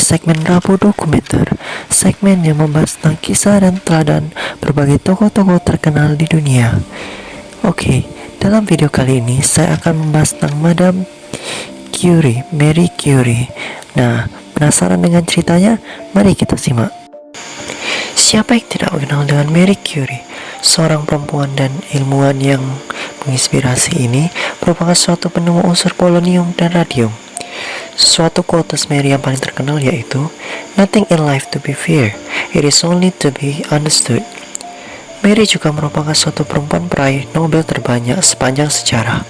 segmen Rabu Dokumenter, segmen yang membahas tentang kisah dan teladan berbagai tokoh-tokoh terkenal di dunia. Oke, dalam video kali ini saya akan membahas tentang Madame Curie, Marie Curie. Nah, penasaran dengan ceritanya? Mari kita simak. Siapa yang tidak mengenal dengan Marie Curie? Seorang perempuan dan ilmuwan yang menginspirasi ini merupakan suatu penemu unsur polonium dan radium. Suatu quotes Marie yang paling terkenal yaitu "Nothing in life to be feared, it is only to be understood." Marie juga merupakan suatu perempuan peraih Nobel terbanyak sepanjang sejarah.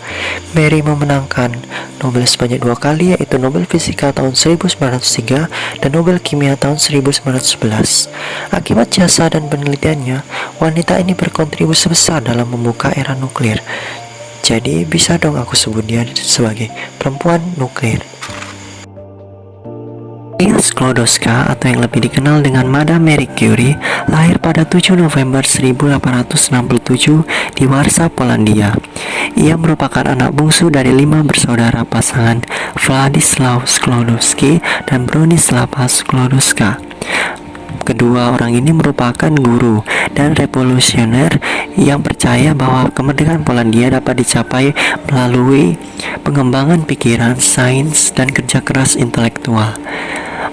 Marie memenangkan Nobel sebanyak 2 kali, yaitu Nobel Fisika tahun 1903 dan Nobel Kimia tahun 1911. Akibat jasa dan penelitiannya, wanita ini berkontribusi besar dalam membuka era nuklir. Jadi bisa dong aku sebut dia sebagai perempuan nuklir. Maria Sklodowska atau yang lebih dikenal dengan Madame Marie Curie lahir pada 7 November 1867 di Warsaw, Polandia. Ia merupakan anak bungsu dari 5 bersaudara pasangan Władysław Sklodowski dan Bronislawa Sklodowska. Kedua orang ini merupakan guru dan revolusioner yang percaya bahwa kemerdekaan Polandia dapat dicapai melalui pengembangan pikiran, sains, dan kerja keras intelektual.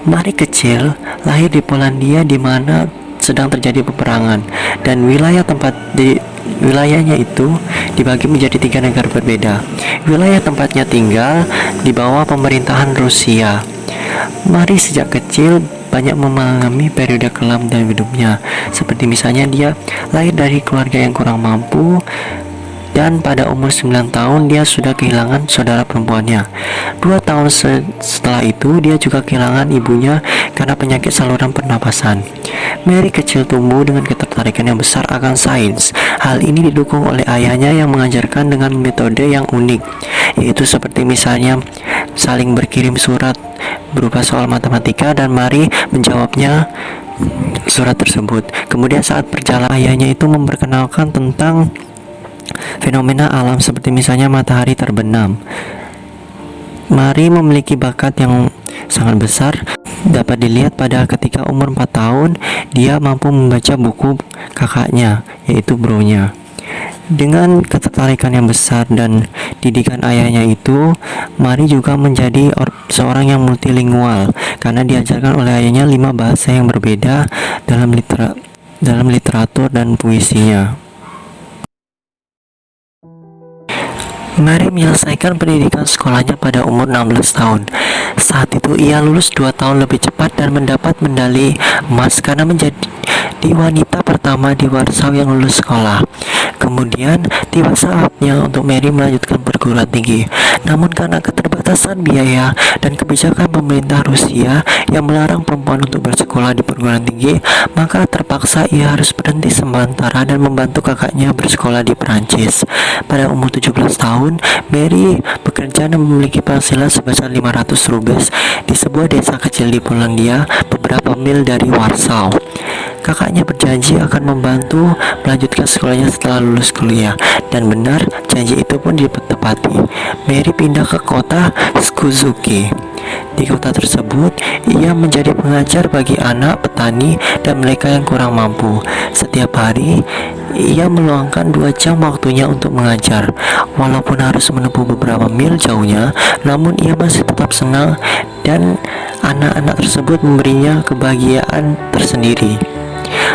Marie kecil lahir di Polandia di mana sedang terjadi peperangan, dan wilayahnya itu dibagi menjadi 3 negara berbeda. Wilayah tempatnya tinggal di bawah pemerintahan Rusia. Marie sejak kecil banyak mengalami periode kelam dalam hidupnya, seperti misalnya dia lahir dari keluarga yang kurang mampu, dan pada umur 9 tahun dia sudah kehilangan saudara perempuannya. 2 tahun setelah itu dia juga kehilangan ibunya karena penyakit saluran pernapasan. Marie kecil tumbuh dengan ketertarikan yang besar akan sains. Hal ini didukung oleh ayahnya yang mengajarkan dengan metode yang unik, yaitu seperti misalnya saling berkirim surat berupa soal matematika dan Marie menjawabnya surat tersebut. Kemudian saat perjalanan ayahnya itu memperkenalkan tentang fenomena alam seperti misalnya matahari terbenam. Marie memiliki bakat yang sangat besar, dapat dilihat pada ketika umur 4 tahun dia mampu membaca buku kakaknya, yaitu Bronya. Dengan ketertarikan yang besar dan didikan ayahnya itu, Marie juga menjadi seorang yang multilingual karena diajarkan oleh ayahnya 5 bahasa yang berbeda dalam literatur dan puisinya. Marie menyelesaikan pendidikan sekolahnya pada umur 16 tahun. Saat itu ia lulus 2 tahun lebih cepat dan mendapat medali emas karena menjadi wanita pertama di Warsaw yang lulus sekolah. Kemudian tiba saatnya untuk Marie melanjutkan perguruan tinggi. Namun karena keterbatasan biaya dan kebijakan pemerintah Rusia yang melarang perempuan untuk bersekolah di perguruan tinggi, maka terpaksa ia harus berhenti sementara dan membantu kakaknya bersekolah di Perancis. Pada umur 17 tahun, Marie bekerja dan memiliki penghasilan sebesar 500 rubles di sebuah desa kecil di Polandia beberapa mil dari Warsaw. Kakaknya berjanji akan membantu melanjutkan sekolahnya setelah lulus kuliah, dan benar, janji itu pun ditepati. Marie pindah ke kota Skuzuki. Di kota tersebut, ia menjadi pengajar bagi anak petani dan mereka yang kurang mampu. Setiap hari, ia meluangkan 2 jam waktunya untuk mengajar. Walaupun harus menempuh beberapa mil jauhnya, namun ia masih tetap senang dan anak-anak tersebut memberinya kebahagiaan tersendiri.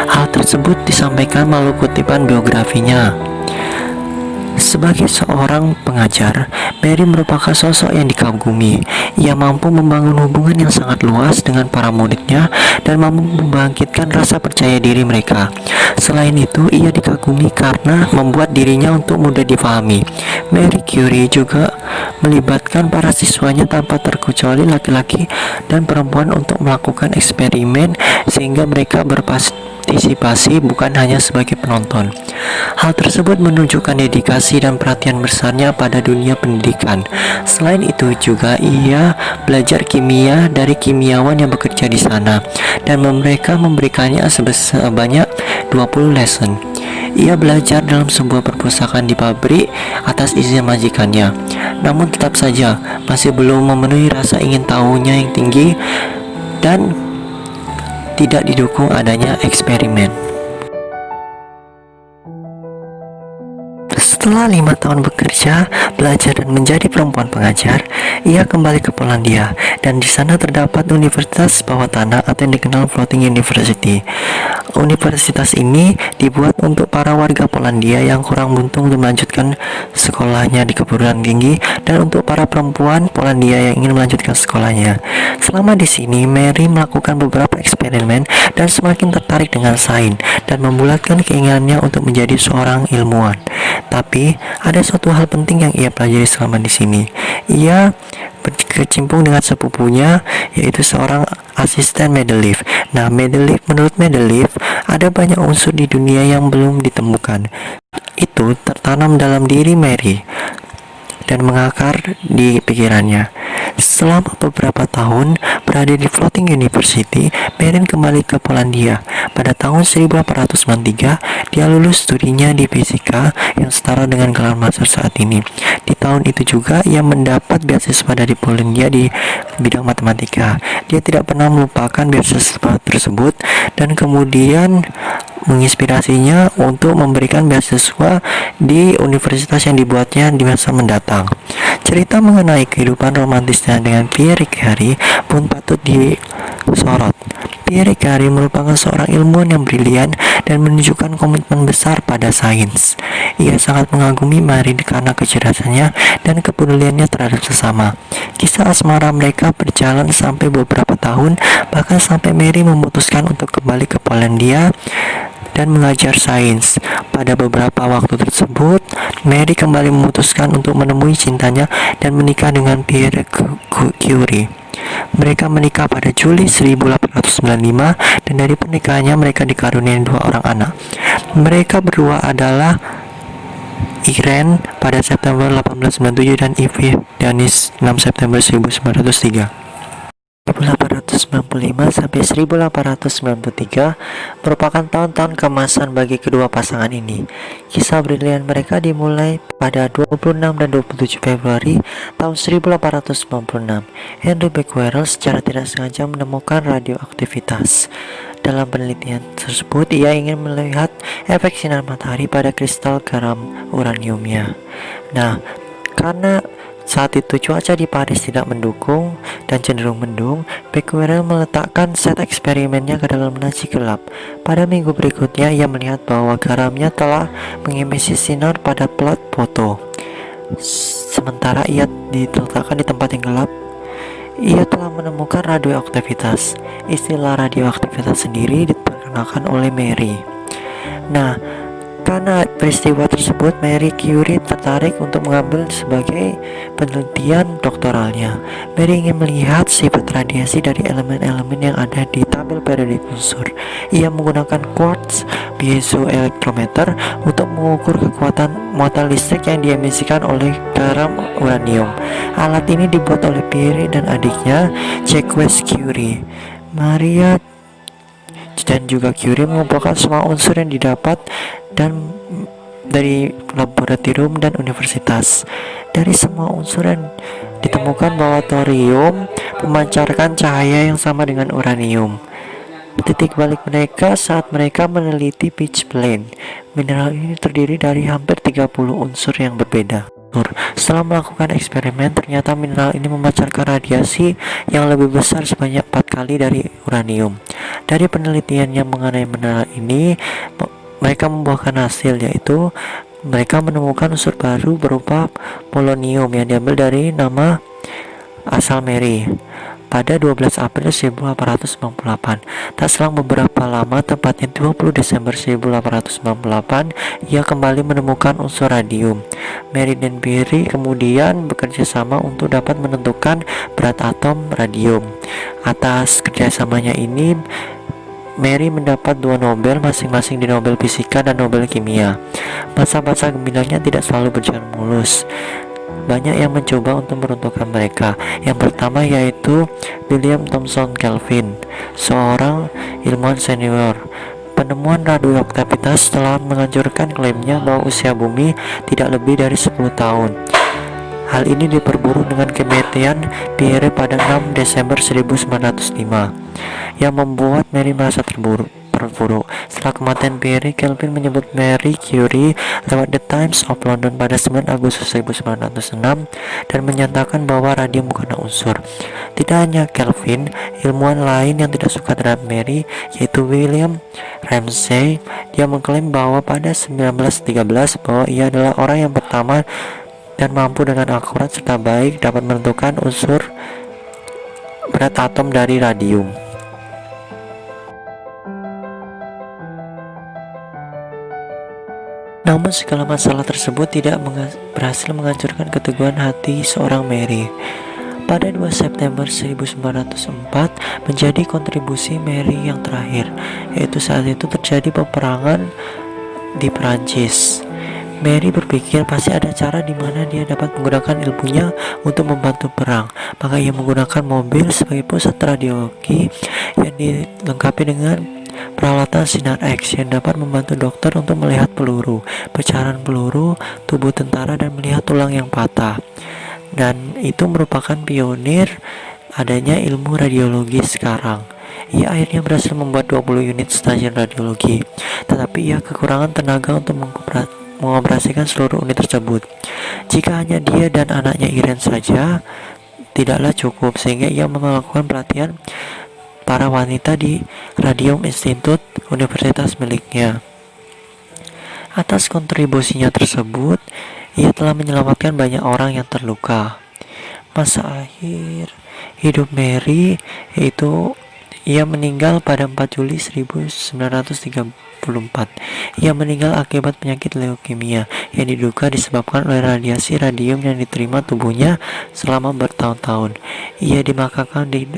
Hal tersebut disampaikan melalui kutipan biografinya. Sebagai seorang pengajar, Marie merupakan sosok yang dikagumi. Ia mampu membangun hubungan yang sangat luas dengan para muridnya dan mampu membangkitkan rasa percaya diri mereka. Selain itu, ia dikagumi karena membuat dirinya untuk mudah difahami. Marie Curie juga melibatkan para siswanya tanpa terkecuali laki-laki dan perempuan untuk melakukan eksperimen sehingga mereka berpartisipasi bukan hanya sebagai penonton. Hal tersebut menunjukkan dedikasi dan perhatian besarnya pada dunia pendidikan. Selain itu juga ia belajar kimia dari kimiawan yang bekerja di sana, dan mereka memberikannya sebanyak 20 lesson. Ia belajar dalam sebuah perpustakaan di pabrik atas izin majikannya. Namun tetap saja masih belum memenuhi rasa ingin tahunya yang tinggi dan tidak didukung adanya eksperimen. Setelah 5 tahun bekerja, belajar dan menjadi perempuan pengajar, ia kembali ke Polandia dan di sana terdapat Universitas Bawah Tanah atau yang dikenal Floating University. Universitas ini dibuat untuk para warga Polandia yang kurang beruntung untuk melanjutkan sekolahnya di perguruan tinggi dan untuk para perempuan Polandia yang ingin melanjutkan sekolahnya. Selama di sini, Mary melakukan beberapa eksperimen dan semakin tertarik dengan sains dan membulatkan keinginannya untuk menjadi seorang ilmuwan. Tapi ada suatu hal penting yang ia pelajari selama di sini. Ia berkecimpung dengan sepupunya, yaitu seorang asisten Mendeleev. Nah, menurut Mendeleev, ada banyak unsur di dunia yang belum ditemukan. Itu tertanam dalam diri Mary dan mengakar di pikirannya. Selama beberapa tahun berada di Floating University, Mary kembali ke Polandia. Pada tahun 1893, dia lulus studinya di fisika yang setara dengan gelar master saat ini. Di tahun itu juga ia mendapat beasiswa dari Polandia di bidang matematika. Dia tidak pernah melupakan beasiswa tersebut dan kemudian menginspirasinya untuk memberikan beasiswa di universitas yang dibuatnya di masa mendatang. Cerita mengenai kehidupan romantisnya dengan Pierre Curie pun patut disorot. Pierre Curie merupakan seorang ilmuwan yang brilian dan menunjukkan komitmen besar pada sains. Ia sangat mengagumi Marie karena kecerdasannya dan kepeduliannya terhadap sesama. Kisah asmara mereka berjalan sampai beberapa tahun, bahkan sampai Mary memutuskan untuk kembali ke Polandia dan mengajar sains. Pada beberapa waktu tersebut, Mary kembali memutuskan untuk menemui cintanya dan menikah dengan Pierre Curie. Mereka menikah pada Juli 1895 dan dari pernikahannya mereka dikaruniai 2 orang anak. Mereka berdua adalah Irene pada September 1897 dan Ivy Danis 6 September 1903. 1895 sampai 1893 merupakan tahun-tahun keemasan bagi kedua pasangan ini. Kisah brilian mereka dimulai pada 26 dan 27 Februari tahun 1896. Henry Becquerel secara tidak sengaja menemukan radioaktivitas. Dalam penelitian tersebut, ia ingin melihat efek sinar matahari pada kristal garam uraniumnya. Nah, karena saat itu cuaca di Paris tidak mendukung dan cenderung mendung, Becquerel meletakkan set eksperimennya ke dalam laci gelap. Pada minggu berikutnya, ia melihat bahwa garamnya telah mengimisi sinar pada plat foto. Sementara ia diletakkan di tempat yang gelap, ia telah menemukan radioaktivitas. Istilah radioaktivitas sendiri diperkenalkan oleh Mary. Nah, karena peristiwa tersebut, Mary Curie tertarik untuk mengambil sebagai penelitian doktoralnya. Mary ingin melihat sifat radiasi dari elemen-elemen yang ada di tabel periodik unsur. Ia menggunakan quartz piezoelectrometer untuk mengukur kekuatan muatan listrik yang diemisikan oleh garam uranium. Alat ini dibuat oleh Pierre dan adiknya Jacques Curie. Maria dan juga Curie mengumpulkan semua unsur yang didapat dan dari laboratorium dan universitas. Dari semua unsur yang ditemukan bahwa thorium memancarkan cahaya yang sama dengan uranium. Titik balik mereka saat mereka meneliti pitchblende. Mineral ini terdiri dari hampir 30 unsur yang berbeda. Setelah melakukan eksperimen, ternyata mineral ini memancarkan radiasi yang lebih besar sebanyak 4 kali dari uranium. Dari penelitiannya mengenai mineral ini, mereka membuahkan hasil, yaitu mereka menemukan unsur baru berupa polonium yang diambil dari nama asal Mary pada 12 April 1898. Tak selang beberapa lama, tepatnya 20 Desember 1898, ia kembali menemukan unsur radium. Mary dan Pierre kemudian bekerja sama untuk dapat menentukan berat atom radium. Atas kerjasamanya ini, Mary mendapat 2 Nobel masing-masing di Nobel Fisika dan Nobel Kimia. Masa-masa gemilangnya tidak selalu berjalan mulus. Banyak yang mencoba untuk meruntuhkan mereka. Yang pertama yaitu William Thomson Kelvin, seorang ilmuwan senior. Penemuan radioaktivitas telah menghancurkan klaimnya bahwa usia bumi tidak lebih dari 10 tahun. Hal ini diperburuk dengan kematian Pierre pada 6 Desember 1905 yang membuat Marie merasa terpuruk. Setelah kematian Pierre, Kelvin menyebut Marie Curie lewat The Times of London pada 9 Agustus 1906 dan menyatakan bahwa radium bukanlah unsur. Tidak hanya Kelvin, ilmuwan lain yang tidak suka terhadap Marie, yaitu William Ramsay, dia mengklaim bahwa pada 1913 bahwa ia adalah orang yang pertama dan mampu dengan akurat serta baik dapat menentukan unsur berat atom dari radium. Namun segala masalah tersebut tidak berhasil menghancurkan keteguhan hati seorang Marie. Pada 2 September 1904 menjadi kontribusi Marie yang terakhir, yaitu saat itu terjadi peperangan di Perancis. Marie berpikir pasti ada cara di mana dia dapat menggunakan ilmunya untuk membantu perang. Maka ia menggunakan mobil sebagai pusat radiologi yang dilengkapi dengan peralatan sinar X yang dapat membantu dokter untuk melihat peluru, pecahan peluru, tubuh tentara, dan melihat tulang yang patah. Dan itu merupakan pionir adanya ilmu radiologi sekarang. Ia akhirnya berhasil membuat 20 unit stasiun radiologi, tetapi ia kekurangan tenaga untuk mengoperasikan seluruh unit tersebut. Jika hanya dia dan anaknya Irene saja, tidaklah cukup, sehingga ia melakukan pelatihan para wanita di Radium Institute universitas miliknya. Atas kontribusinya tersebut, ia telah menyelamatkan banyak orang yang terluka. Masa akhir hidup Marie yaitu ia meninggal pada 4 Juli 1934. Ia meninggal akibat penyakit leukemia yang diduga disebabkan oleh radiasi radium yang diterima tubuhnya selama bertahun-tahun. Ia dimakamkan di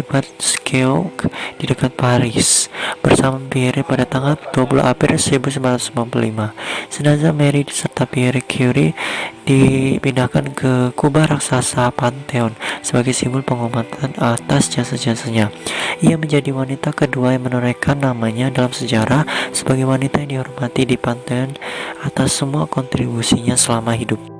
Sceaux di dekat Paris bersama Pierre pada tanggal 20 April 1995. Jenazah Marie serta Pierre Curie dipindahkan ke kubah raksasa Pantheon sebagai simbol penghormatan atas jasa-jasanya. Ia menjadi wanita kedua yang menorehkan namanya dalam sejarah sebagai wanita yang dihormati di Pantheon atas semua kontribusinya selama hidup.